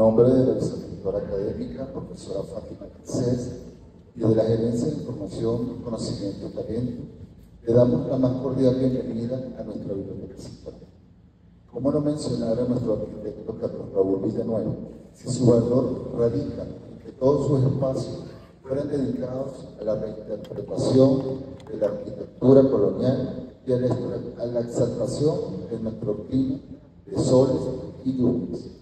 nombre de la vicerrectora académica, profesora Fátima Garcés, y de la Gerencia de Información, Conocimiento y Talento, le damos la más cordial bienvenida a nuestra biblioteca central. ¿Cómo no mencionar a nuestro arquitecto Carlos Raúl Villanueva, si su valor radica en que todos sus espacios fueran dedicados a la reinterpretación de la arquitectura colonial y a la exaltación de nuestro clima de soles y lluvias,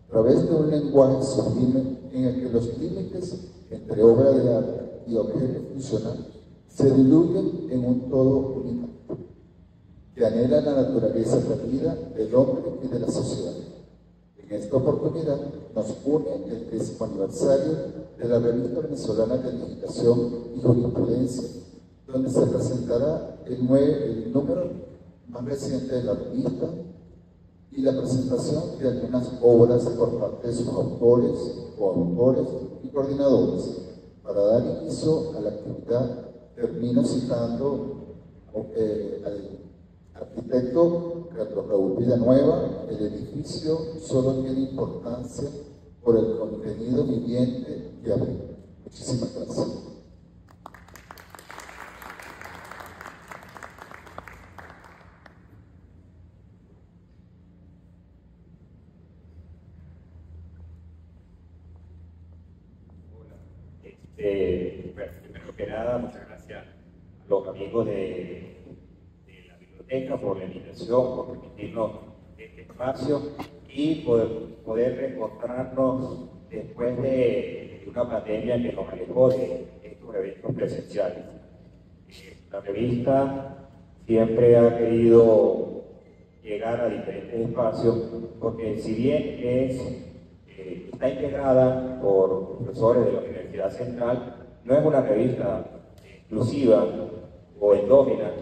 a través de un lenguaje sublime en el que los límites entre obra de arte y objeto funcional se diluyen en un todo único, que anhela la naturaleza perdida del hombre y de la sociedad. En esta oportunidad nos une el 10º aniversario de la Revista Venezolana de Legislación y Jurisprudencia, donde se presentará el número más reciente de la revista y la presentación de algunas obras por parte de sus autores, coautores y coordinadores. Para dar inicio a la actividad, termino citando al arquitecto Carlos Raúl Villanueva: el edificio solo tiene importancia por el contenido viviente que abriga. Muchísimas gracias. Bueno, primero que nada, muchas gracias a los amigos de la biblioteca por la invitación, por permitirnos este espacio y poder reencontrarnos después de una pandemia que nos alejó de estos eventos presenciales. La revista siempre ha querido llegar a diferentes espacios porque, si bien está integrada por profesores de la Universidad Central, no es una revista exclusiva o endógena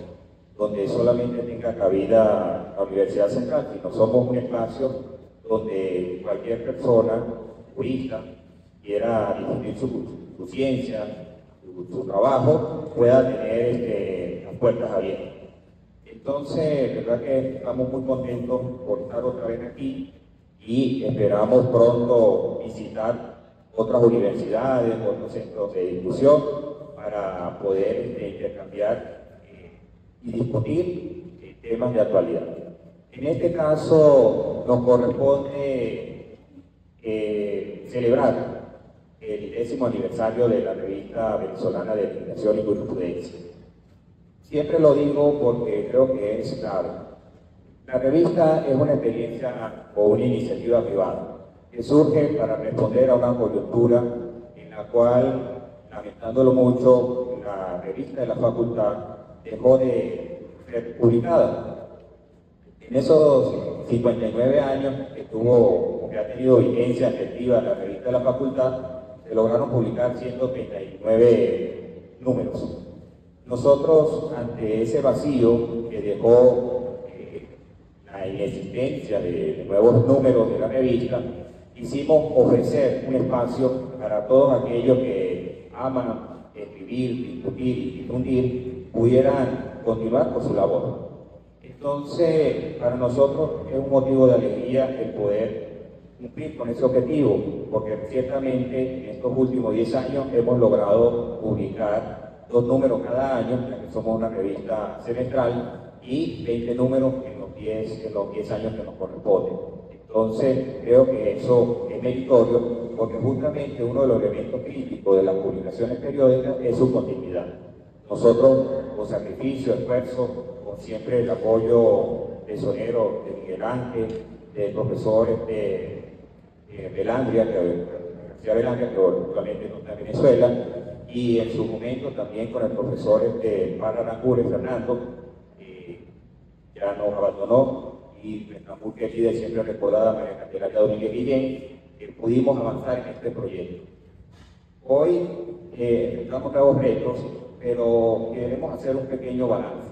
donde solamente tenga cabida la Universidad Central, sino somos un espacio donde cualquier persona, jurista, quiera difundir su ciencia, su trabajo, pueda tener las puertas abiertas. Entonces, verdad que estamos muy contentos por estar otra vez aquí y esperamos pronto visitar otras universidades, otros centros de discusión para poder intercambiar y discutir temas de actualidad. En este caso nos corresponde celebrar el 10º aniversario de la Revista Venezolana de Legislación y Jurisprudencia. Siempre lo digo porque creo que es clave. La revista es una experiencia o una iniciativa privada que surge para responder a una coyuntura en la cual, lamentándolo mucho, la revista de la facultad dejó de ser publicada. En esos 59 años que ha tenido vigencia efectiva la revista de la facultad, se lograron publicar 139 números. Nosotros, ante ese vacío que dejó la inexistencia de nuevos números de la revista, quisimos ofrecer un espacio para todos aquellos que aman escribir, discutir y difundir, pudieran continuar con su labor. Entonces, para nosotros es un motivo de alegría el poder cumplir con ese objetivo, porque ciertamente en estos últimos 10 años hemos logrado publicar 2 números cada año, ya que somos una revista semestral, y 20 números en los 10 años que nos corresponden. Entonces, creo que eso es meritorio, porque justamente uno de los elementos críticos de las publicaciones periódicas es su continuidad. Nosotros, con sacrificio, esfuerzo, con siempre el apoyo tesonero de Miguel Ángel, de profesores de Belandria, que actualmente no está en Venezuela, y en su momento también con el profesor de Pararangure, Fernando, ya nos abandonó, y nuestra muy querida y siempre recordada María Candelaria Domínguez Guillén, pudimos avanzar en este proyecto. Hoy enfrentamos nuevos retos, pero queremos hacer un pequeño balance.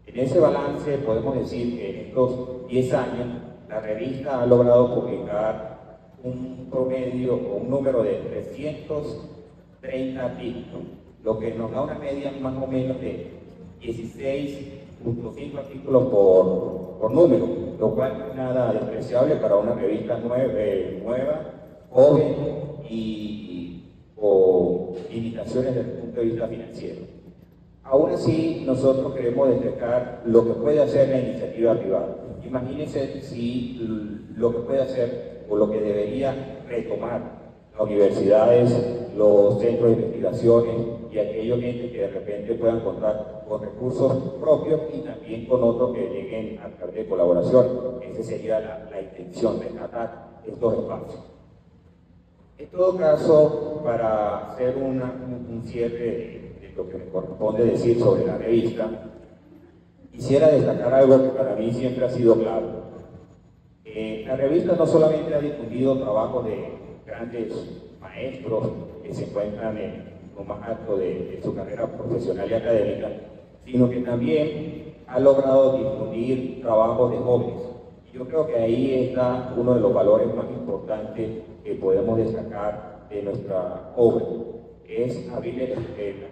En ese balance podemos decir que en estos 10 años la revista ha logrado publicar un promedio o un número de 330 artículos, lo que nos da una media más o menos de 16.5 artículos por número, lo cual no es nada despreciable para una revista nueva joven o limitaciones desde el punto de vista financiero. Aún así, nosotros queremos destacar lo que puede hacer la iniciativa privada. Imagínense si lo que puede hacer o lo que debería retomar las universidades, los centros de investigaciones y aquellos entes que de repente puedan contar con recursos propios y también con otros que lleguen a través de colaboración. Esa sería la intención, de tratar estos espacios. En todo caso, para hacer un cierre de lo que me corresponde decir sobre la revista, quisiera destacar algo que para mí siempre ha sido claro. La revista no solamente ha difundido trabajos de grandes maestros que se encuentran en lo más alto de su carrera profesional y académica, sino que también ha logrado difundir trabajos de jóvenes. Y yo creo que ahí está uno de los valores más importantes que podemos destacar de nuestra obra, es abrirle las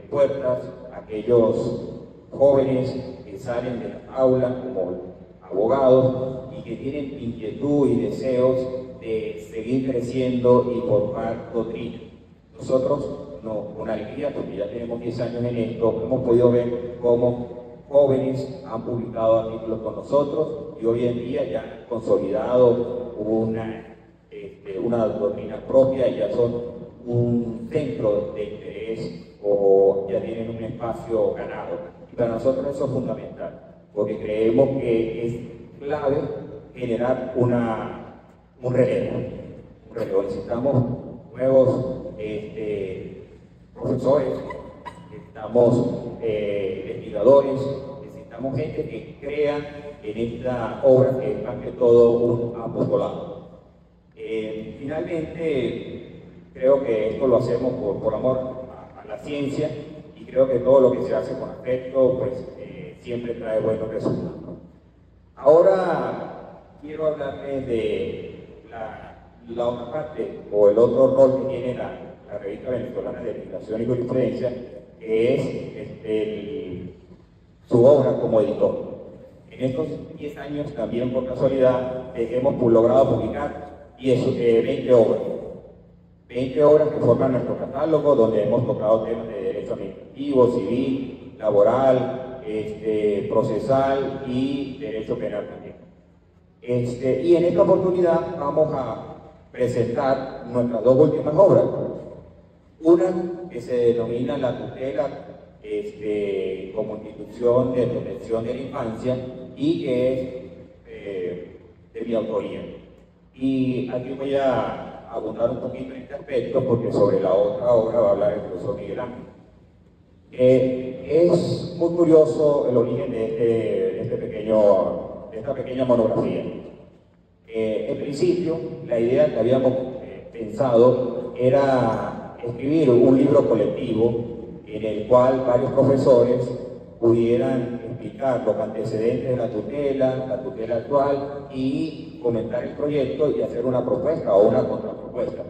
puertas a aquellos jóvenes que salen de las aulas como abogados y que tienen inquietud y deseos de seguir creciendo y formar doctrina. Nosotros, con alegría, porque ya tenemos 10 años en esto, hemos podido ver cómo jóvenes han publicado artículos con nosotros y hoy en día ya han consolidado una doctrina propia y ya son un centro de interés o ya tienen un espacio ganado. Y para nosotros eso es fundamental, porque creemos que es clave generar un relevo. Necesitamos nuevos profesores, necesitamos investigadores, necesitamos gente que crea en esta obra que es más que todo un apostolado. Finalmente, creo que esto lo hacemos por amor a la ciencia y creo que todo lo que se hace con afecto pues, siempre trae buenos resultados. Ahora quiero hablarles de la otra parte o el otro rol que tiene la revista venezolana de legislación y jurisprudencia, que es su obra como editor. En estos 10 años también por casualidad hemos logrado publicar 20 obras. 20 obras que forman nuestro catálogo, donde hemos tocado temas de derecho administrativo, civil, laboral, procesal y derecho penal también. Y en esta oportunidad vamos a presentar nuestras dos últimas obras. Una que se denomina la tutela como institución de protección de la infancia y que es de mi autoría. Y aquí voy a abundar un poquito en este aspecto porque sobre la otra obra va a hablar el profesor Miguel Ángel. Es muy curioso el origen de esta pequeña monografía. En principio, la idea que habíamos pensado era escribir un libro colectivo en el cual varios profesores pudieran explicar los antecedentes de la tutela actual y comentar el proyecto y hacer una propuesta o una contrapropuesta.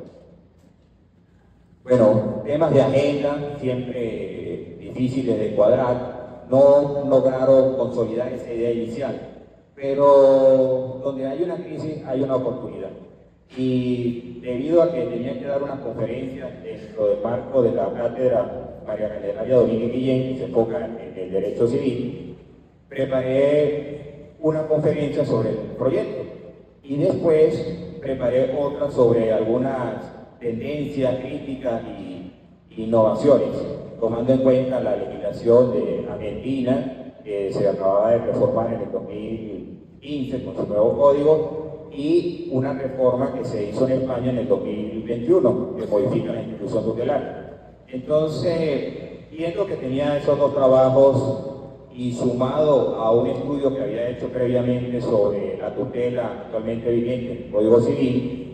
Bueno, temas de agenda siempre difíciles de cuadrar, no lograron consolidar esa idea inicial, pero donde hay una crisis hay una oportunidad. Y debido a que tenía que dar una conferencia dentro del marco de la cátedra María Candelaria Domínguez Guillén, que se enfoca en el derecho civil, preparé una conferencia sobre el proyecto y después preparé otra sobre algunas tendencias, críticas y innovaciones, tomando en cuenta la legislación de Argentina, que se acababa de reformar en el 2015 con su nuevo código, y una reforma que se hizo en España en el 2021, que modifica la institución tutelar. Entonces, viendo que tenía esos dos trabajos y sumado a un estudio que había hecho previamente sobre la tutela actualmente vigente en el Código Civil,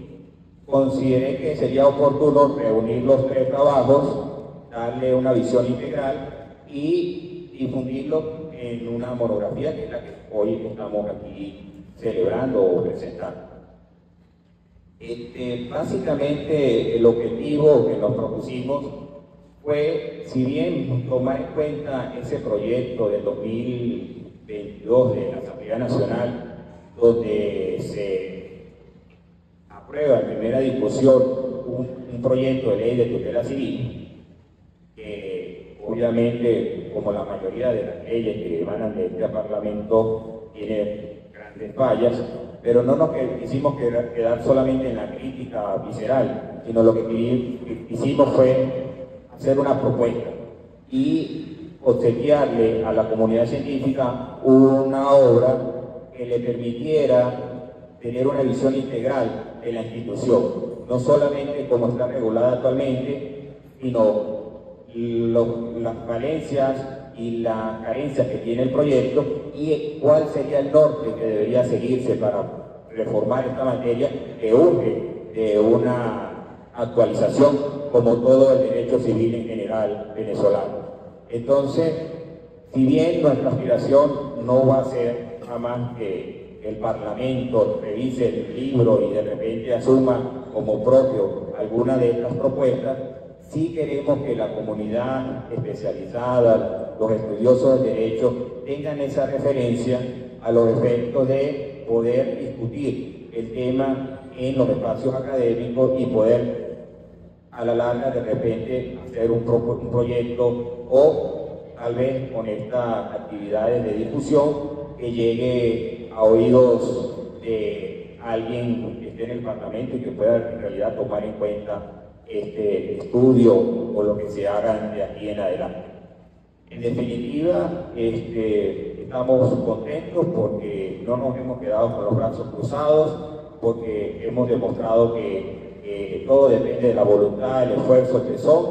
consideré que sería oportuno reunir los tres trabajos, darle una visión integral y difundirlo en una monografía que es la que hoy estamos aquí celebrando o presentando. Básicamente el objetivo que nos propusimos fue, si bien tomar en cuenta ese proyecto del 2022 de la Asamblea Nacional, donde se aprueba en primera discusión un proyecto de ley de tutela civil, que obviamente, como la mayoría de las leyes que emanan de este Parlamento, tiene grandes fallas, pero no nos quisimos quedar solamente en la crítica visceral, sino lo que hicimos fue hacer una propuesta y obsequiarle a la comunidad científica una obra que le permitiera tener una visión integral de la institución, no solamente como está regulada actualmente, sino las falencias y las carencias que tiene el proyecto y cuál sería el norte que debería seguirse para reformar esta materia que urge de una actualización como todo el derecho civil en general venezolano. Entonces, si bien nuestra aspiración no va a ser jamás que el Parlamento revise el libro y de repente asuma como propio alguna de estas propuestas, sí queremos que la comunidad especializada, los estudiosos del derecho, tengan esa referencia a los efectos de poder discutir el tema en los espacios académicos y poder a la larga de repente hacer un proyecto o tal vez con estas actividades de difusión que llegue a oídos de alguien que esté en el Parlamento y que pueda en realidad tomar en cuenta este estudio o lo que se haga de aquí en adelante. En definitiva, estamos contentos porque no nos hemos quedado con los brazos cruzados, porque hemos demostrado que todo depende de la voluntad, el esfuerzo, el tesón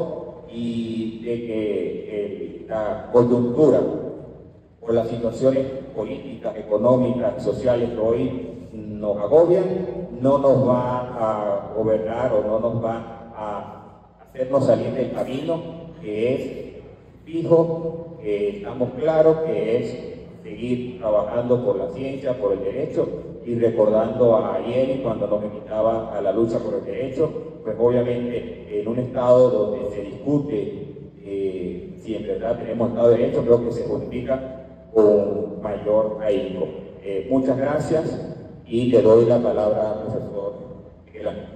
y de que la coyuntura o las situaciones políticas, económicas, sociales que hoy nos agobian no nos va a gobernar o no nos va a hacernos salir del camino que es fijo, que estamos claros que es seguir trabajando por la ciencia, por el derecho y recordando a Ariel cuando nos invitaba a la lucha por el derecho, pues obviamente en un estado donde se discute si en verdad tenemos estado de derecho, creo que se justifica con mayor ahínco. Muchas gracias y le doy la palabra al profesor Miguel Ángel.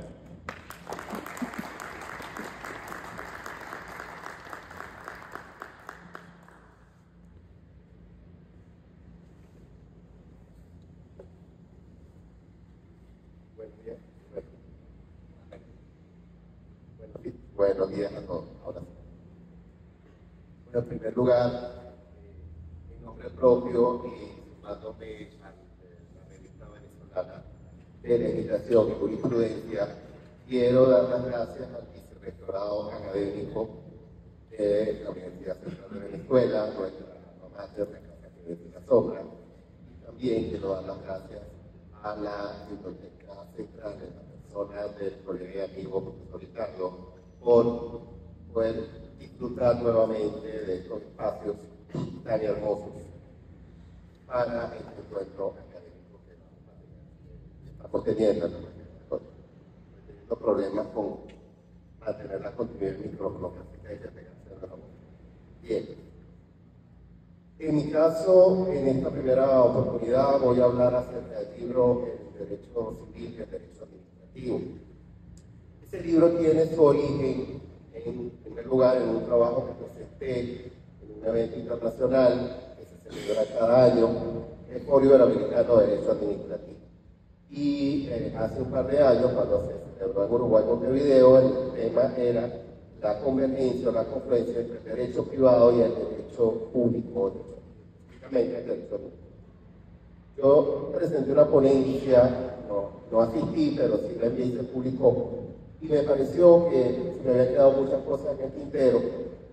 Buenos días a todos. Ahora sí. Bueno, en primer lugar, en nombre propio y sumándome a la revista venezolana de Legislación y Jurisprudencia, quiero dar las gracias al vicerrectorado académico de la Universidad Central de Venezuela, nuestra máster de la Académica Sombra, y también quiero dar las gracias a la Biblioteca Central de la persona del colega y amigo profesor Ricardo por poder disfrutar nuevamente de estos espacios tan hermosos para este encuentro académico que estamos teniendo. Teniendo problemas con mantener la continuidad del micrófono, así que hay que pegarse a la voz. Bien. En mi caso, en esta primera oportunidad, voy a hablar acerca del libro El Derecho Civil y el Derecho Administrativo. Este libro tiene su origen, en primer lugar, en un trabajo que presenté en un evento internacional que se celebra cada año, el Foro Iberoamericano de Derecho Administrativo. Y hace un par de años, cuando se celebró en Uruguay, Montevideo, el tema era la convergencia, la confluencia entre el derecho privado y el derecho público, específicamente el derecho público. Yo presenté una ponencia, no asistí, pero sí la envié y se publicó. Y me pareció que se me habían quedado muchas cosas en el tintero,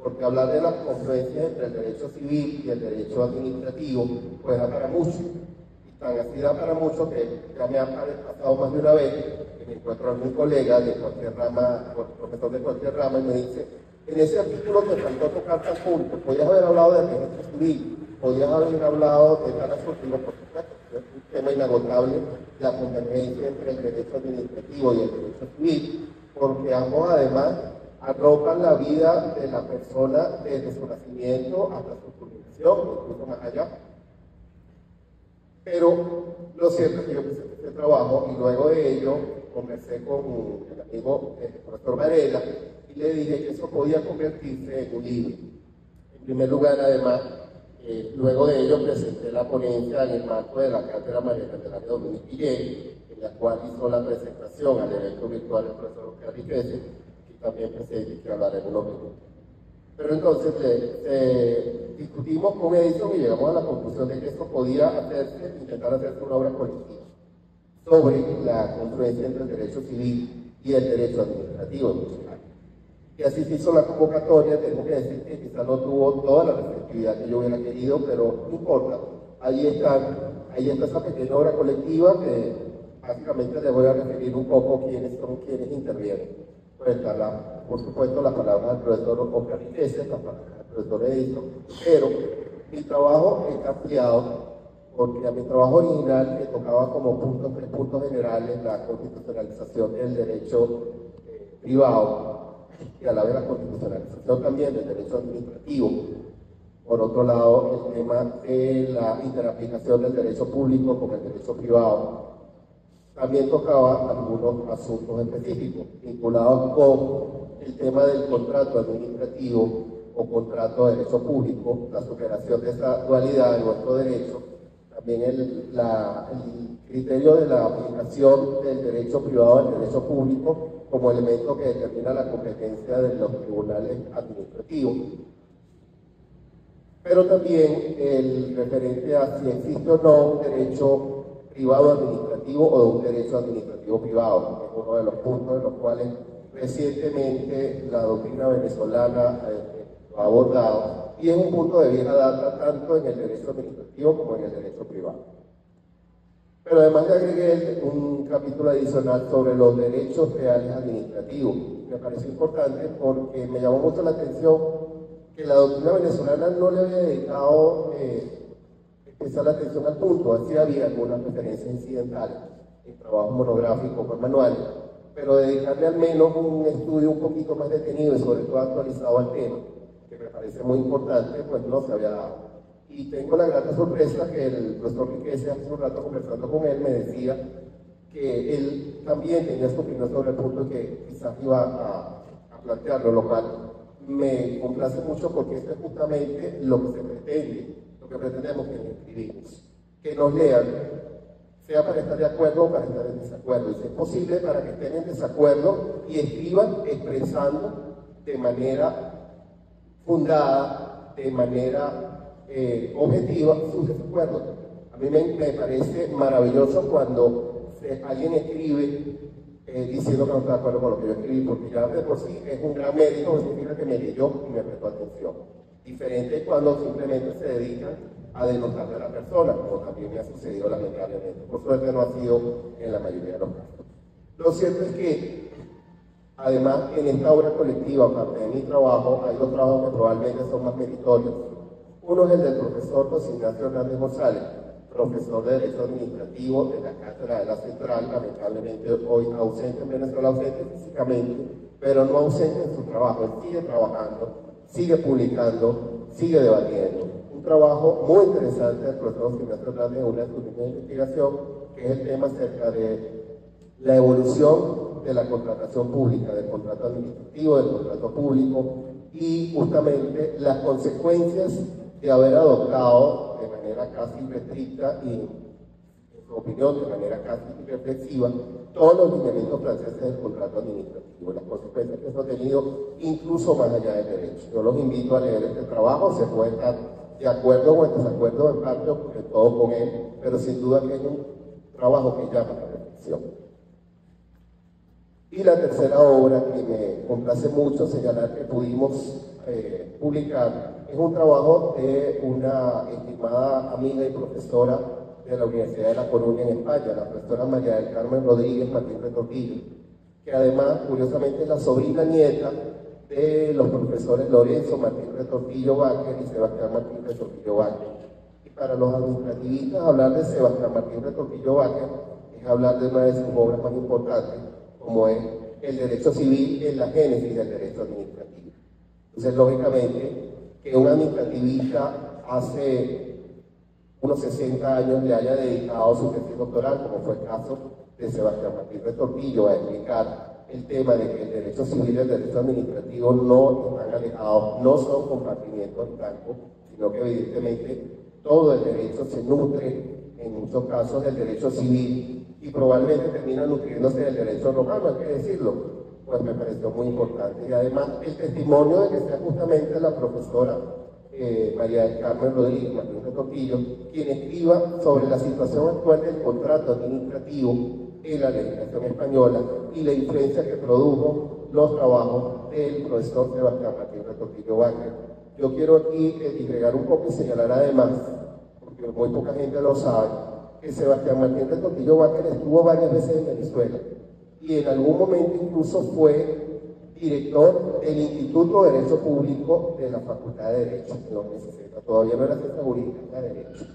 porque hablar de las confluencias entre el derecho civil y el derecho administrativo, pues da para mucho. Y tan así da para mucho que ya me ha pasado más de una vez que me encuentro algún colega de cualquier rama, profesor de cualquier rama, y me dice, en ese artículo te faltó tocar tal punto, podías haber hablado de registro civil, podías haber hablado de tal asunto, por supuesto, es un tema inagotable, la convergencia entre el derecho administrativo y el derecho civil, porque ambos además arropan la vida de la persona desde su nacimiento hasta su jubilación, incluso más allá. Pero lo cierto es que yo presenté este trabajo y luego de ello, conversé con el amigo el profesor Varela y le dije que eso podía convertirse en un libro. En primer lugar, además, luego de ello presenté la ponencia en el marco de la Cátedra María Candelaria Domínguez Guillén, en la cual hizo la presentación al evento virtual el profesor Oscar Riquese, que también presente, que hablaré en unos minutos. Pero entonces discutimos con Edison y llegamos a la conclusión de que esto podía intentar hacerse una obra colectiva sobre la confluencia entre el derecho civil y el derecho administrativo. Y así se hizo la convocatoria. Tengo que decir que quizás no tuvo toda la receptividad que yo hubiera querido, pero no importa. Ahí está esa pequeña obra colectiva que básicamente les voy a referir un poco quiénes son quienes intervienen. Pues está, por supuesto, la palabra del profesor Oscar Riquese, la palabra del profesor Edison, pero mi trabajo está ampliado porque a mi trabajo original me tocaba como tres puntos generales la constitucionalización del derecho privado y a la vez la constitucionalización también del derecho administrativo. Por otro lado, el tema de la interaplicación del derecho público con el derecho privado. También tocaba algunos asuntos específicos vinculados con el tema del contrato administrativo o contrato de derecho público, la superación de esa dualidad de nuestro derecho, también el criterio de la aplicación del derecho privado al derecho público como elemento que determina la competencia de los tribunales administrativos, pero también el referente a si existe o no un derecho privado administrativo o de un derecho administrativo privado, que es uno de los puntos en los cuales recientemente la doctrina venezolana lo ha abordado, y es un punto de vieja data tanto en el derecho administrativo como en el derecho privado. Pero además le agregué un capítulo adicional sobre los derechos reales administrativos. Me pareció importante porque me llamó mucho la atención que la doctrina venezolana no le había dedicado especial atención al punto. Así había algunas referencias incidentales en trabajos monográficos o manuales, pero dedicarle al menos un estudio un poquito más detenido y sobre todo actualizado al tema, que me parece muy importante, pues no se había dado. Y tengo la grata sorpresa que el profesor Riquese, hace un rato conversando con él, me decía que él también tenía su opinión sobre el punto que quizás iba a plantearlo, lo cual me complace mucho porque esto es justamente lo que se pretende, lo que pretendemos que escribimos, que nos lean, sea para estar de acuerdo o para estar en desacuerdo, y si es posible para que estén en desacuerdo y escriban expresando de manera fundada, de manera objetiva sus desacuerdos. A mí me parece maravilloso cuando alguien escribe diciendo que no está de acuerdo con lo que yo escribí, porque ya de por sí es un gran mérito, significa que me leyó y me prestó atención. Diferente cuando simplemente se dedican a denotar a la persona, como también me ha sucedido lamentablemente. Por suerte no ha sido en la mayoría de los casos. Lo cierto es que, además, en esta obra colectiva, aparte de mi trabajo, hay dos trabajos que probablemente son más meritorios. Uno es el del profesor José Ignacio Hernández González, profesor de Derecho Administrativo de la Cátedra de la Central, lamentablemente hoy ausente en Venezuela, ausente físicamente, pero no ausente en su trabajo. Él sigue trabajando, sigue publicando, sigue debatiendo. Un trabajo muy interesante del profesor José Ignacio Hernández, una de sus líneas de investigación, que es el tema acerca de la evolución de la contratación pública, del contrato administrativo, del contrato público, y justamente las consecuencias de haber adoptado de manera casi irrestricta y, en su opinión, de manera casi irreflexiva, todos los lineamientos franceses del contrato administrativo, las consecuencias que eso ha tenido incluso más allá del derecho. Yo los invito a leer este trabajo, se puede estar de acuerdo o en desacuerdo en parte o de todo con él, pero sin duda que es un trabajo que llama a la reflexión. Y la tercera obra que me complace mucho señalar que pudimos publicar es un trabajo de una estimada amiga y profesora de la Universidad de La Coruña en España, la profesora María del Carmen Rodríguez Martín Retortillo, que además, curiosamente, es la sobrina nieta de los profesores Lorenzo Martín Retortillo Vázquez y Sebastián Martín Retortillo Vázquez. Y para los administrativistas, hablar de Sebastián Martín Retortillo Vázquez es hablar de una de sus obras más importantes, como es el derecho civil en la génesis del derecho administrativo. Entonces, lógicamente, que un administrativista hace unos 60 años le haya dedicado su tesis doctoral, como fue el caso de Sebastián Martín Retortillo, a explicar el tema de que el derecho civil y el derecho administrativo no están alejados, no son compartimientos estancos, sino que evidentemente todo el derecho se nutre, en muchos casos, del derecho civil y probablemente termina nutriéndose del derecho romano, hay que decirlo, pues me pareció muy importante. Y además el testimonio de que sea justamente la profesora María del Carmen Rodríguez Martín Retortillo quien escriba sobre la situación actual del contrato administrativo en la legislación española y la influencia que produjo los trabajos del profesor Sebastián Martín Retortillo Wagner. Yo quiero aquí agregar un poco y señalar además, porque muy poca gente lo sabe, que Sebastián Martín Retortillo Wagner estuvo varias veces en Venezuela y en algún momento incluso fue director del Instituto de Derecho Público de la Facultad de Derecho en los 60. Todavía no era ciencia jurídica de Derecho.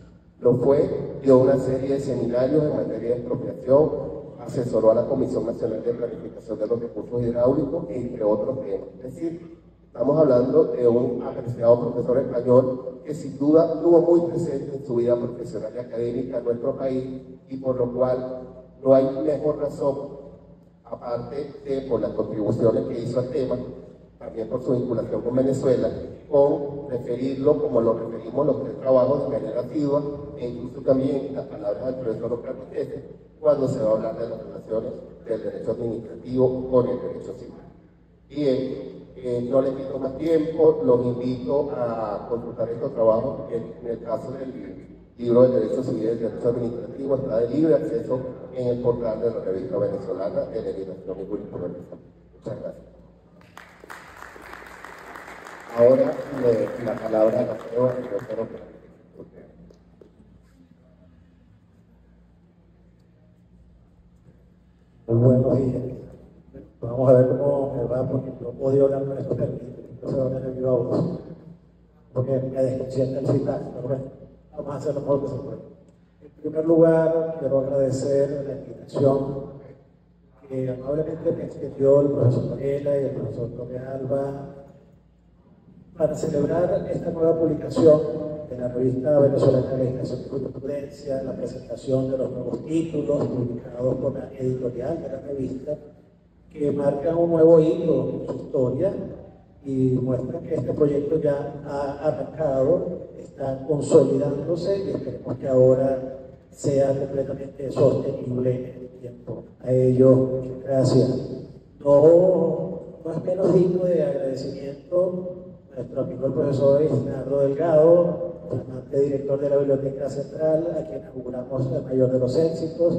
Lo fue, dio una serie de seminarios en materia de expropiación, asesoró a la Comisión Nacional de Planificación de los Recursos Hidráulicos, entre otros temas. Es decir, estamos hablando de un apreciado profesor español que sin duda estuvo muy presente en su vida profesional y académica en nuestro país y por lo cual no hay mejor razón, aparte de por las contribuciones que hizo al tema, también por su vinculación con Venezuela, con referirlo como lo referimos los tres trabajos de manera asidua, e incluso también las palabras del profesor Oscar Vitete, cuando se va a hablar de las relaciones del derecho administrativo con el derecho civil. Bien, no les quito más tiempo, los invito a consultar estos trabajos, en el caso del libro del Derecho Civil y del Derecho Administrativo está de libre acceso en el portal de la Revista Venezolana de Legislación y Jurisprudencia. Muchas gracias. Ahora la palabra la cedo al profesor. Muy buenos días. Vamos a ver cómo me va, porque no puedo hablar con estos términos, entonces van a viva voz, porque me desconcierta el citaje, pero bueno, vamos a hacer lo mejor que se puede. En primer lugar, quiero agradecer la invitación que amablemente me extendió el profesor Varela y el profesor Torrealba para celebrar esta nueva publicación de la revista venezolana de Legislación y Jurisprudencia, la presentación de los nuevos títulos publicados por la editorial de la revista, que marcan un nuevo hito en su historia y muestran que este proyecto ya ha arrancado, está consolidándose y esperemos que ahora sea completamente sostenible en el tiempo. A ello, muchas gracias. No es menos digno de agradecimiento nuestro amigo el profesor Isnardo Delgado, flamante director de la Biblioteca Central, a quien auguramos el mayor de los éxitos.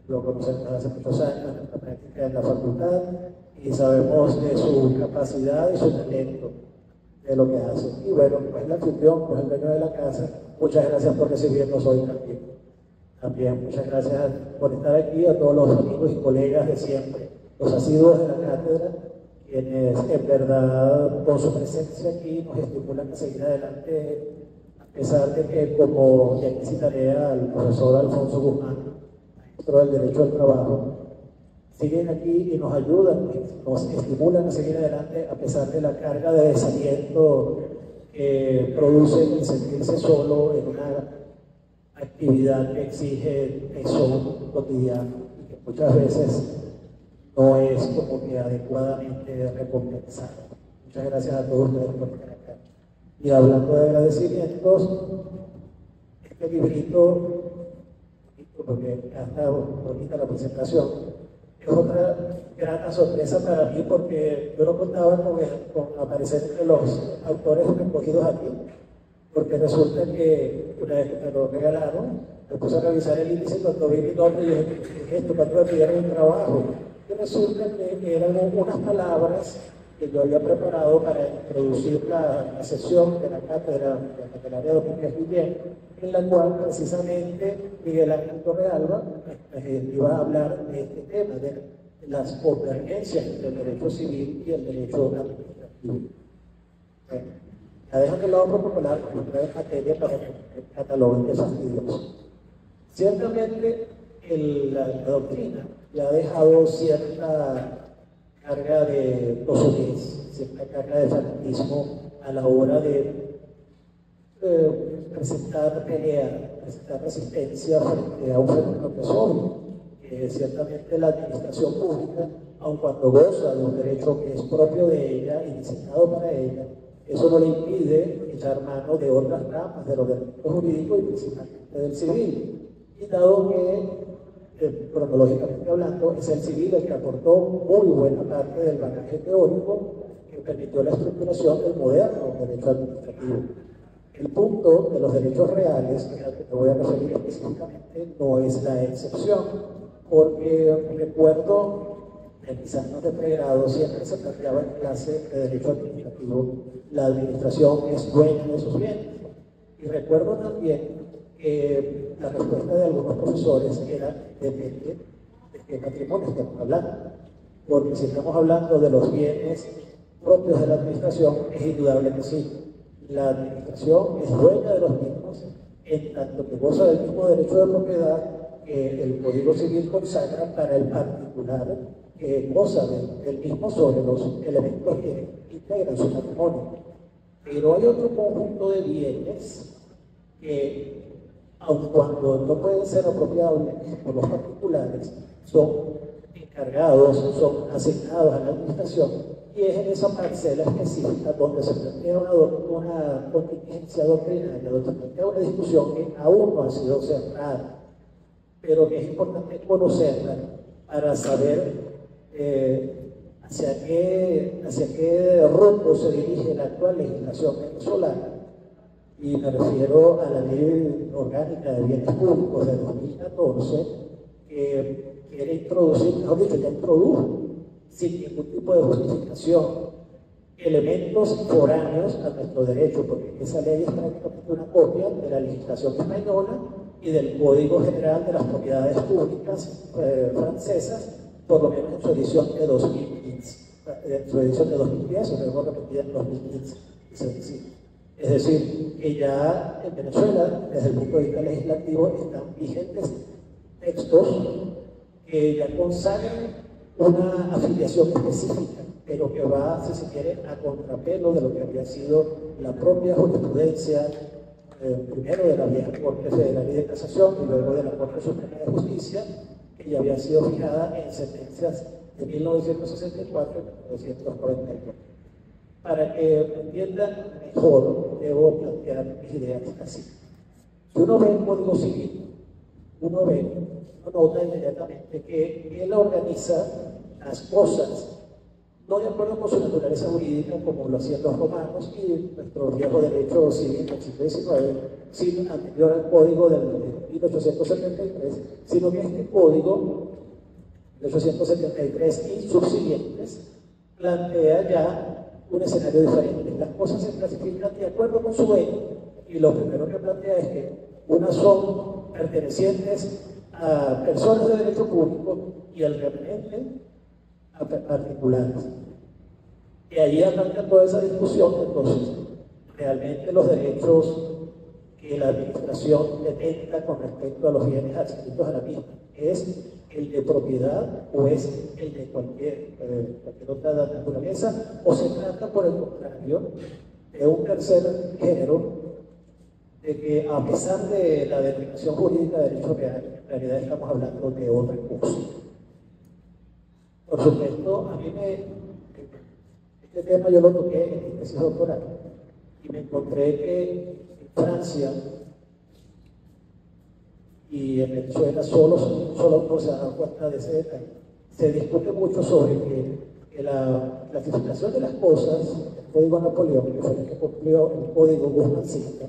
Lo conocemos hace muchos años en nuestra práctica en la facultad y sabemos de su capacidad y su talento, de lo que hace. Y bueno, pues el anfitrión, pues el dueño de la casa, muchas gracias por recibirnos hoy también. También muchas gracias por estar aquí, a todos los amigos y colegas de siempre, los asiduos de la cátedra, quienes en verdad con su presencia aquí nos estimulan a seguir adelante, a pesar de que, como ya citaré al profesor Alfonso Guzmán, maestro del Derecho al Trabajo, siguen aquí y nos ayudan, nos estimulan a seguir adelante a pesar de la carga de desaliento que produce el sentirse solo en una actividad que exige tesón cotidiano y que muchas veces no es como que adecuadamente recompensado. Muchas gracias a todos ustedes por estar acá. Y hablando de agradecimientos, este librito, porque está bonita la presentación, es otra grata sorpresa para mí porque yo no contaba con aparecer entre los autores recogidos aquí, porque resulta que una vez que me lo regalaron, me puse a revisar el índice cuando vi mi nombre y dije, ¿qué es esto? ¿Cuánto me pidieron un trabajo? Y resulta que eran unas palabras que yo había preparado para introducir la sesión de la cátedra de la Candelaria Domínguez Guillén, en la cual precisamente Miguel Ángel Torrealba iba a hablar de este tema, de las convergencias entre el derecho civil y el derecho administrativo. La dejo de lado protocolar como una materia para que cataloguen desafíos. Ciertamente, la doctrina ya ha dejado cierta carga de tosudez, cierta carga de fanatismo a la hora de presentar pelea, presentar resistencia frente a un fenómeno que es obvio, que ciertamente la administración pública, aun cuando goza de un derecho que es propio de ella y diseñado para ella, eso no le impide echar mano de otras ramas del ordenamiento jurídico y principalmente del civil. Y dado que, cronológicamente hablando, es el civil el que aportó muy buena parte del bagaje teórico que permitió la estructuración del moderno derecho administrativo. El punto de los derechos reales, que es al que me voy a referir específicamente, no es la excepción, porque recuerdo en mis años de pregrado siempre se planteaba en clase de derecho administrativo, la administración es dueña de sus bienes. Y recuerdo también que la respuesta de algunos profesores era: depende de qué patrimonio estamos hablando. Porque si estamos hablando de los bienes propios de la administración, es indudable que sí. La administración es dueña de los mismos, en tanto que goza del mismo derecho de propiedad que el Código Civil consagra para el particular, que goza del mismo sobre los elementos que integran su patrimonio. Pero hay otro conjunto de bienes que, aun cuando no pueden ser apropiables por los particulares, son encargados, son asignados a la administración, y es en esa parcela específica donde se plantea una contingencia doctrinaria, donde se plantea una discusión que aún no ha sido cerrada, pero que es importante conocerla para saber hacia qué rumbo se dirige la actual legislación venezolana. Y me refiero a la Ley Orgánica de Bienes Públicos de 2014, que quiere introducir, mejor dicho, ya introdujo, sin ningún tipo de justificación, elementos foráneos a nuestro derecho, porque esa ley es prácticamente una copia de la legislación española y del Código General de las Propiedades Públicas francesas, por lo menos en su edición de 2015. En su edición de 2010, o luego repetida en 2015. Es decir, que ya en Venezuela, desde el punto de vista legislativo, están vigentes textos que ya consagran una afiliación específica, pero que va, si se quiere, a contrapelo de lo que había sido la propia jurisprudencia, primero de la vieja Corte Federal y de Casación y luego de la Corte Suprema de Justicia, que ya había sido fijada en sentencias de 1964 y 1994. Para que entiendan mejor, debo plantear mis ideas así. Si uno ve el Código Civil, uno nota inmediatamente que él organiza las cosas no de acuerdo con su naturaleza jurídica, como lo hacían los romanos y nuestro viejo derecho civil del siglo XIX, sino anterior al código del 1873, sino que este código de 1873 y subsiguientes plantea ya un escenario diferente. Las cosas se clasifican de acuerdo con su dueño, y lo primero que plantea es que unas son pertenecientes a personas de derecho público y el remanente a particulares. Y ahí arranca toda esa discusión. Entonces, realmente los derechos que la administración detenta con respecto a los bienes adscritos a la misma, ¿es el de propiedad o es el de cualquier otra naturaleza? ¿O se trata, por el contrario, de un tercer género, de que a pesar de la denominación jurídica de derecho real, en realidad estamos hablando de otra cosa? Por supuesto, a mí este tema yo lo toqué en mi tesis doctoral y me encontré que en Francia y en Venezuela solo autor se ha dado cuenta de ese detalle. Se discute mucho sobre que la clasificación de las cosas, el Código Napoleón, que fue el que cumplió el Código Guzmancista,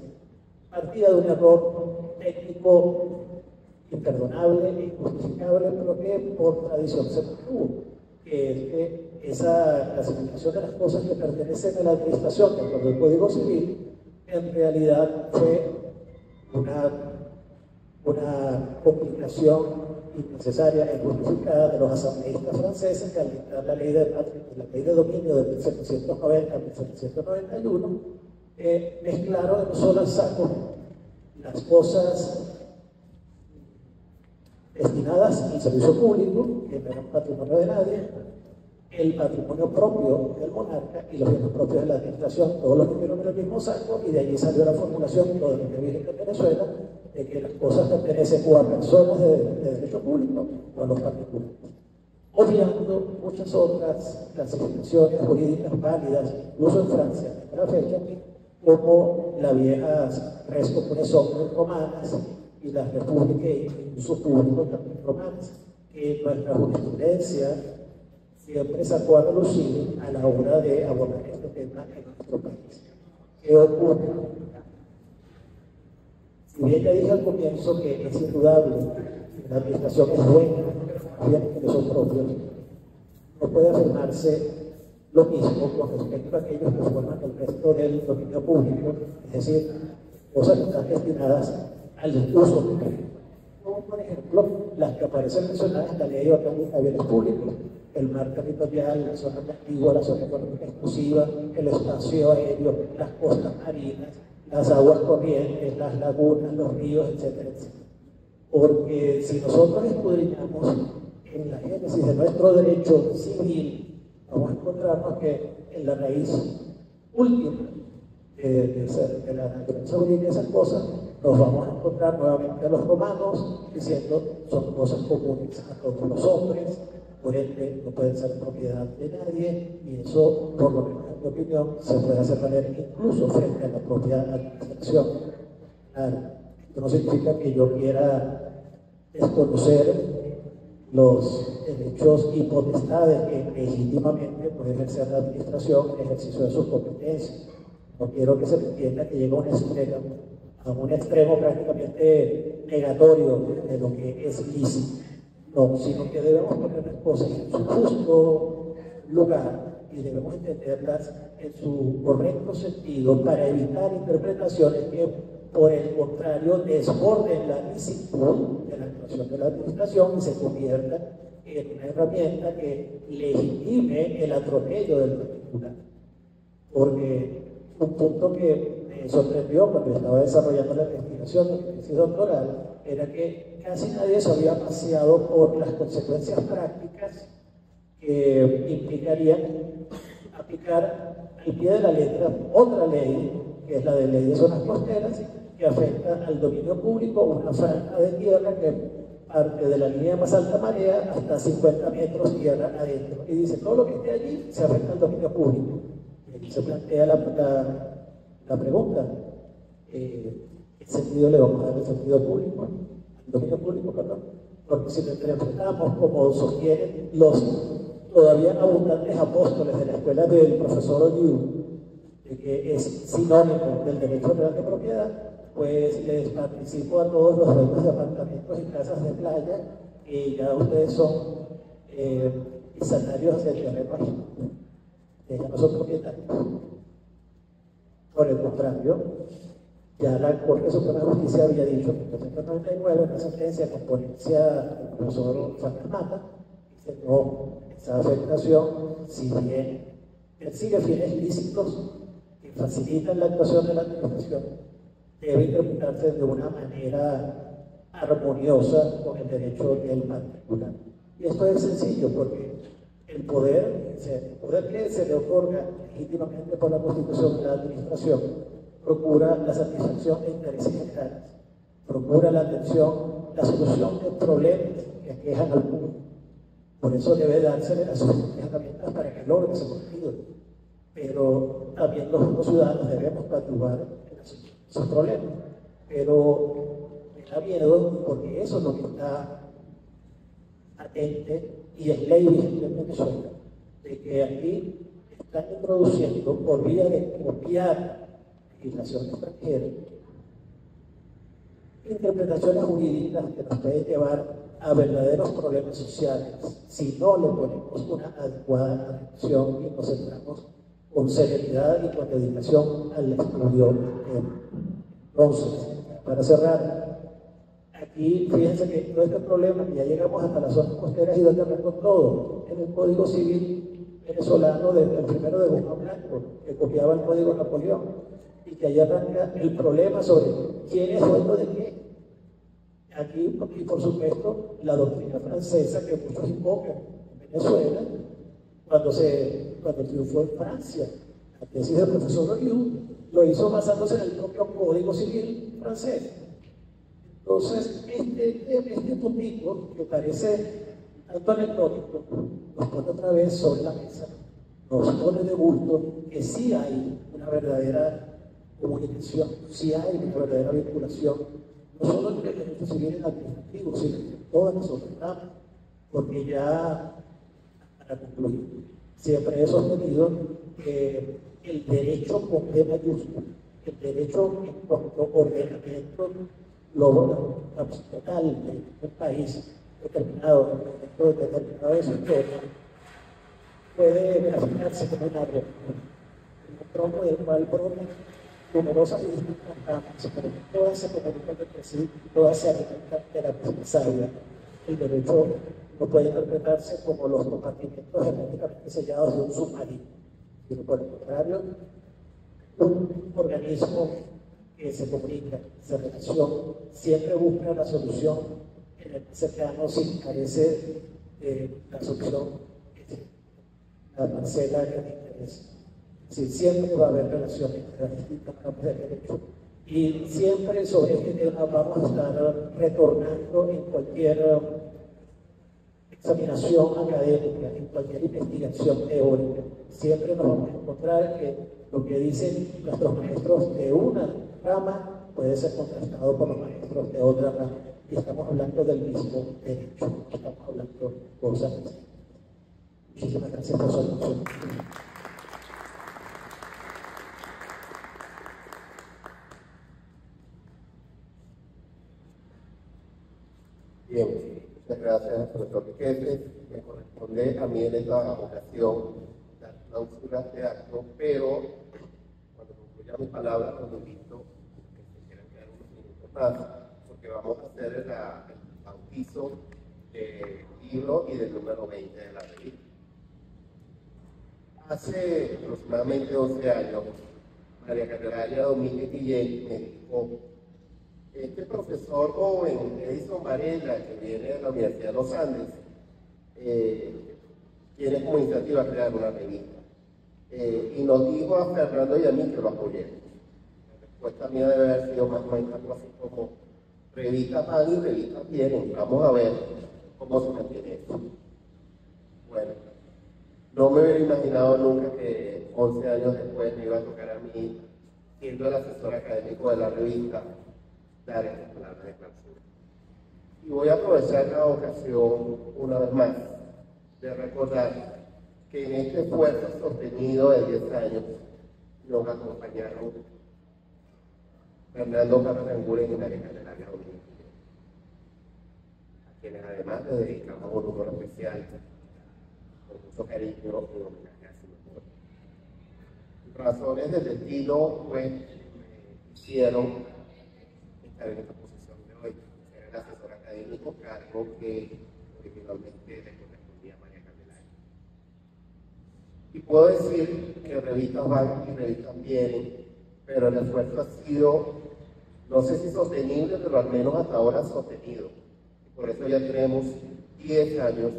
partía de un error técnico imperdonable e injustificable, pero que por tradición se mantuvo, que es que esa clasificación de las cosas que pertenecen a la administración dentro del Código Civil en realidad fue una complicación innecesaria e injustificada de los asambleístas franceses que al dictar la ley de dominio de 1790 a 1791 mezclaron en un solo saco las cosas destinadas al servicio público, que no eran patrimonio de nadie, el patrimonio propio del monarca y los bienes propios de la administración, todos los metieron en el mismo saco, y de allí salió la formulación, lo de lo que viene en Venezuela, de que las cosas pertenecen o a personas de derecho público o a los particulares, obviando muchas otras clasificaciones jurídicas válidas, incluso en Francia, hasta la fecha, como las viejas res comunes romanas y las repúblicas y usos públicos también romanas, que nuestra jurisprudencia siempre sacó a relucir a la hora de abordar este tema en nuestro país. ¿Qué ocurre? Si bien ya dije al comienzo que es indudable que la administración es buena, bienes que son propios, no puede afirmarse lo mismo con respecto a aquellos que forman el resto del dominio público, es decir, cosas que están destinadas al uso público. Como por ejemplo, las que aparecen mencionadas en la Ley Orgánica de Bienes Públicos: el mar territorial, la zona contigua, la zona económica exclusiva, el espacio aéreo, las costas marinas, las aguas corrientes, las lagunas, los ríos, etcétera, etcétera. Porque si nosotros escudriñamos en la génesis de nuestro derecho civil, vamos a encontrarnos que en la raíz última de la naturaleza jurídica de esas cosas, nos vamos a encontrar nuevamente a los romanos diciendo son cosas comunes a todos los hombres, por ende no pueden ser propiedad de nadie, y eso, por lo menos en mi opinión, se puede hacer valer incluso frente a la propia administración. Claro, esto no significa que yo quiera desconocer los derechos y potestades que legítimamente puede ejercer la administración en ejercicio de sus competencias. No quiero que se entienda que llega a un extremo prácticamente negatorio de lo que es lícito. No, sino que debemos poner las cosas en su justo lugar y debemos entenderlas en su correcto sentido para evitar interpretaciones que, por el contrario, desborden la licitud de la actuación de la administración y se convierta en una herramienta que legitime el atropello del particular. Porque un punto que me sorprendió cuando estaba desarrollando la investigación de mi tesis doctoral era que casi nadie se había paseado por las consecuencias prácticas que implicarían aplicar al pie de la letra otra ley, que es la de ley de zonas costeras, que afecta al dominio público, una franja de tierra que parte de la línea más alta marea hasta 50 metros tierra adentro. Y dice, todo lo que esté allí se afecta al dominio público. Y aquí se plantea la pregunta, ¿qué sentido le vamos a dar al sentido público? Al dominio público, perdón. Porque si lo interpretamos como sostienen los todavía abundantes apóstoles de la escuela del profesor Oliu, de que es sinónimo del derecho real de propiedad, pues les participo a todos los dueños de apartamentos y casas de playa que ya ustedes son sanarios del terreno ajeno, que ya no son propietarios. Por el contrario, ya la Corte Suprema de Justicia había dicho en 1999, en una sentencia con ponencia del profesor Fantasmata, dice no, esa afectación, si bien persigue fines ilícitos que facilitan la actuación de la administración, debe interpretarse de una manera armoniosa con el derecho del particular. Y esto es sencillo porque el poder que se le otorga legítimamente por la Constitución a la administración procura la satisfacción de intereses generales, procura la atención, la solución de problemas que aquejan al público. Por eso debe dársele las herramientas para que logre ese cometido. Pero también los ciudadanos debemos coadyuvar en esos problemas. Pero me da miedo porque eso es lo que está patente y es ley vigente en Venezuela, de que aquí están introduciendo por vía de copiar legislación extranjera interpretaciones jurídicas que nos pueden llevar a verdaderos problemas sociales si no le ponemos una adecuada atención y nos centramos con serenidad y con dedicación al estudio. Entonces, para cerrar, aquí fíjense que todo este problema, que ya llegamos hasta las zonas costeras y donde arrancó todo, en el Código Civil venezolano del primero de Guzmán Blanco, que copiaba el Código Napoleón, y que allá arranca el problema sobre quién es dueño de qué. Aquí, y por supuesto, la doctrina francesa que muchos invocan en Venezuela, cuando triunfó en Francia. La tesis del profesor Oriú lo hizo basándose en el propio Código Civil francés. Entonces, este tópico, que parece tanto anecdótico, nos pone otra vez sobre la mesa, nos pone de gusto que sí hay una verdadera comunicación, sí hay una verdadera vinculación, no solo entre el derecho civil y el administrativo, sino entre todas las otras ramas, porque ya, para concluir, siempre he sostenido que el derecho con D mayúscula, el derecho en cuanto a ordenamiento total de un país determinado, en un momento determinado de su historia, puede verificarse como un árbol, un tronco del cual brotan numerosas y distintas ramas, pero todas se comunican entre sí, todas se alimentan de la misma savia. El derecho no puede interpretarse como los compartimentos herméticamente sellados de un submarino, sino por el contrario, un organismo que se comunica, se relaciona, siempre busca la solución en el cercano si carece de la solución, la parcela que le interesa. Sí, siempre va a haber relaciones entre las distintas ramas del derecho. Y siempre sobre este tema vamos a estar retornando en cualquier examinación académica, en cualquier investigación teórica. Siempre nos vamos a encontrar que lo que dicen nuestros maestros de una rama puede ser contrastado por los maestros de otra rama. Y estamos hablando del mismo derecho, estamos hablando de cosas distintas. Muchísimas gracias por su atención. Bien, muchas gracias, profesor Riquete. Me corresponde a mí en esta ocasión la clausura de acto, pero cuando concluya mi palabra, los invito que se quieran quedar unos minutos más, porque vamos a hacer el bautizo del libro y del número 20 de la revista. Hace aproximadamente 11 años, María Candelaria Domínguez Guillén me dijo: este profesor joven, Edison Varela, que viene de la Universidad de los Andes, tiene como iniciativa crear una revista. Y nos dijo a Fernando y a mí que lo apoyemos. La respuesta mía debe haber sido más o menos algo así como: revistas van y revistas vienen, vamos a ver cómo se mantiene esto. Bueno, no me hubiera imaginado nunca que 11 años después me iba a tocar a mí, siendo el asesor académico de la revista, dar estas palabras de clausura. Y voy a aprovechar la ocasión una vez más de recordar que en este esfuerzo sostenido de 10 años nos acompañaron Fernando Carranguren y María Candelaria Domínguez, a quienes además le dedicamos un número especial con mucho cariño y homenaje a su memoria. Razones del destino pues me hicieron estar en esta posición de hoy, ser el asesor académico, cargo que originalmente le correspondía a María Candelaria. Y puedo decir que revistas van y revistas vienen, pero el esfuerzo ha sido, no sé si sostenible, pero al menos hasta ahora sostenido. Y por eso ya tenemos 10 años,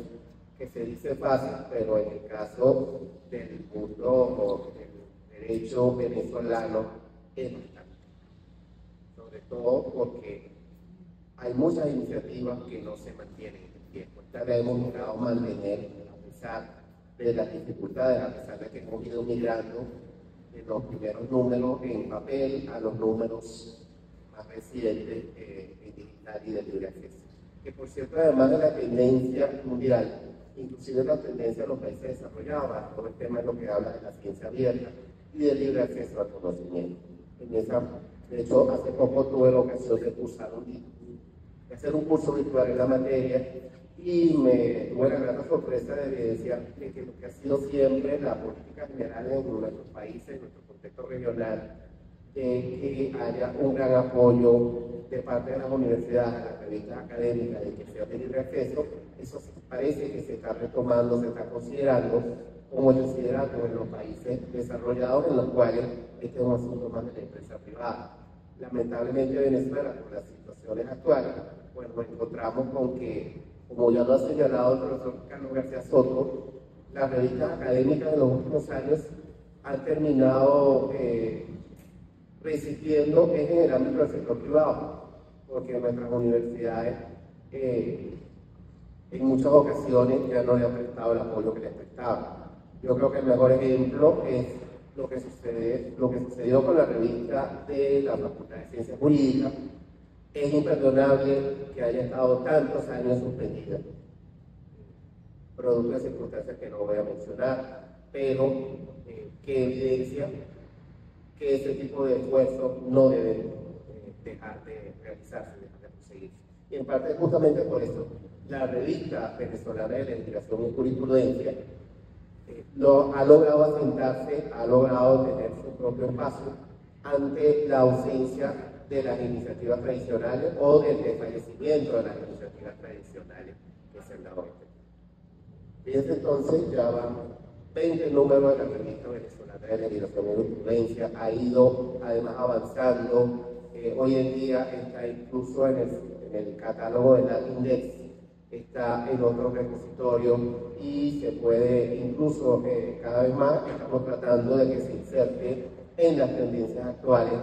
que se dice fácil, pero en el caso del mundo o del derecho venezolano es bastante. Sobre todo porque hay muchas iniciativas que no se mantienen en el tiempo. Esta la hemos logrado mantener a pesar de las dificultades, a pesar de que hemos ido migrando de los primeros números en papel a los números más recientes en digital y de libre acceso. Que por cierto, además de la tendencia mundial, inclusive la tendencia de los países desarrollados, todo el tema es lo que habla de la ciencia abierta y del libre acceso al conocimiento. De hecho, hace poco tuve la ocasión de hacer un curso virtual en la materia y me tuve la gran sorpresa de evidenciar que lo que ha sido siempre la política general en nuestros países, en nuestro contexto regional, que haya un gran apoyo de parte de las universidades, de las revistas académicas, de que sea de libre acceso. Eso parece que se está retomando, se está considerando como el liderazgo en los países desarrollados, en los cuales este es un asunto más de la empresa privada. Lamentablemente Venezuela, por las situaciones actuales, pues nos encontramos con que, como ya lo ha señalado el profesor Carlos García Soto, las revistas académicas en los últimos años han terminado resistiendo en el ámbito del sector privado, porque nuestras universidades en muchas ocasiones ya no le han prestado el apoyo que les prestaban. Yo creo que el mejor ejemplo es lo que sucedió con la revista de la Facultad de Ciencias Jurídicas. Es imperdonable que haya estado tantos años suspendida, producto de circunstancias que no voy a mencionar, pero que evidencia que ese tipo de esfuerzos no deben dejar de realizarse, dejar de proseguirse. Y en parte justamente por eso, la revista venezolana de legislación y jurisprudencia ha logrado asentarse, ha logrado tener su propio espacio ante la ausencia de las iniciativas tradicionales o del desfallecimiento de las iniciativas tradicionales que se han dado. Desde entonces ya van 20 números de la revista venezolana de legislación y jurisprudencia, ha ido además avanzando, hoy en día está incluso en el catálogo de la Index, está en otro repositorio y se puede incluso cada vez más estamos tratando de que se inserte en las tendencias actuales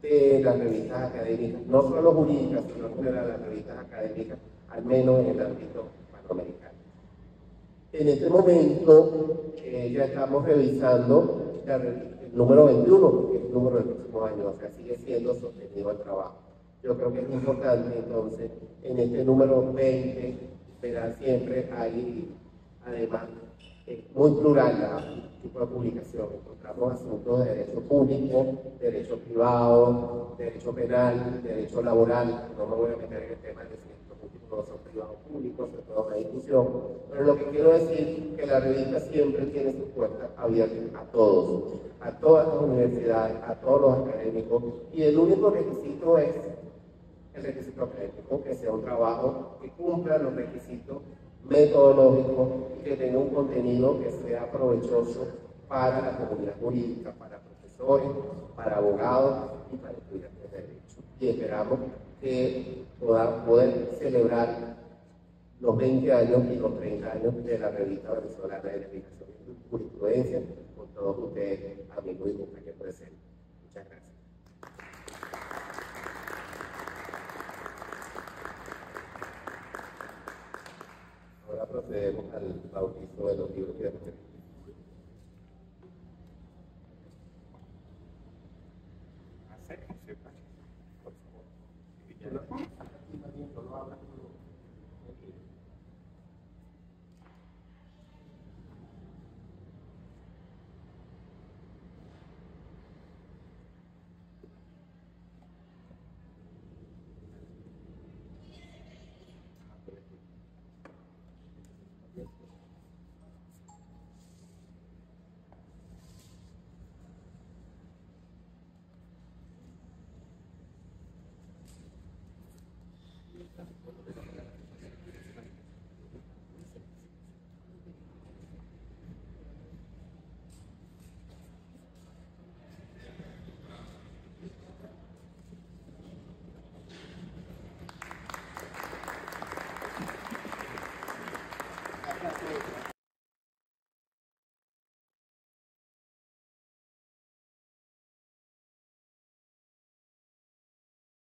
de las revistas académicas, no solo jurídicas, sino de las revistas académicas, al menos en el ámbito panamericano. En este momento ya estamos revisando el número 21, que es el número del próximo año, o sea, sigue siendo sostenido el trabajo. Yo creo que es importante, entonces, en este número 20, verán siempre hay, además, muy plural el tipo de publicación. Encontramos asuntos de derecho público, derecho privado, derecho penal, derecho laboral. No me voy a meter en el tema de si los múltiplos son privados o públicos, es toda una discusión. Pero lo que quiero decir es que la revista siempre tiene sus puertas abiertas a todos, a todas las universidades, a todos los académicos, y el único requisito es el requisito académico, que sea un trabajo que cumpla los requisitos metodológicos y que tenga un contenido que sea provechoso para la comunidad jurídica, para profesores, para abogados y para estudiantes de derecho. Y esperamos que podamos poder celebrar los 20 años y los 30 años de la revista venezolana de legislación y jurisprudencia con todos ustedes, amigos y compañeros presentes. Muchas gracias. Ahora procedemos al bautizo de los libros que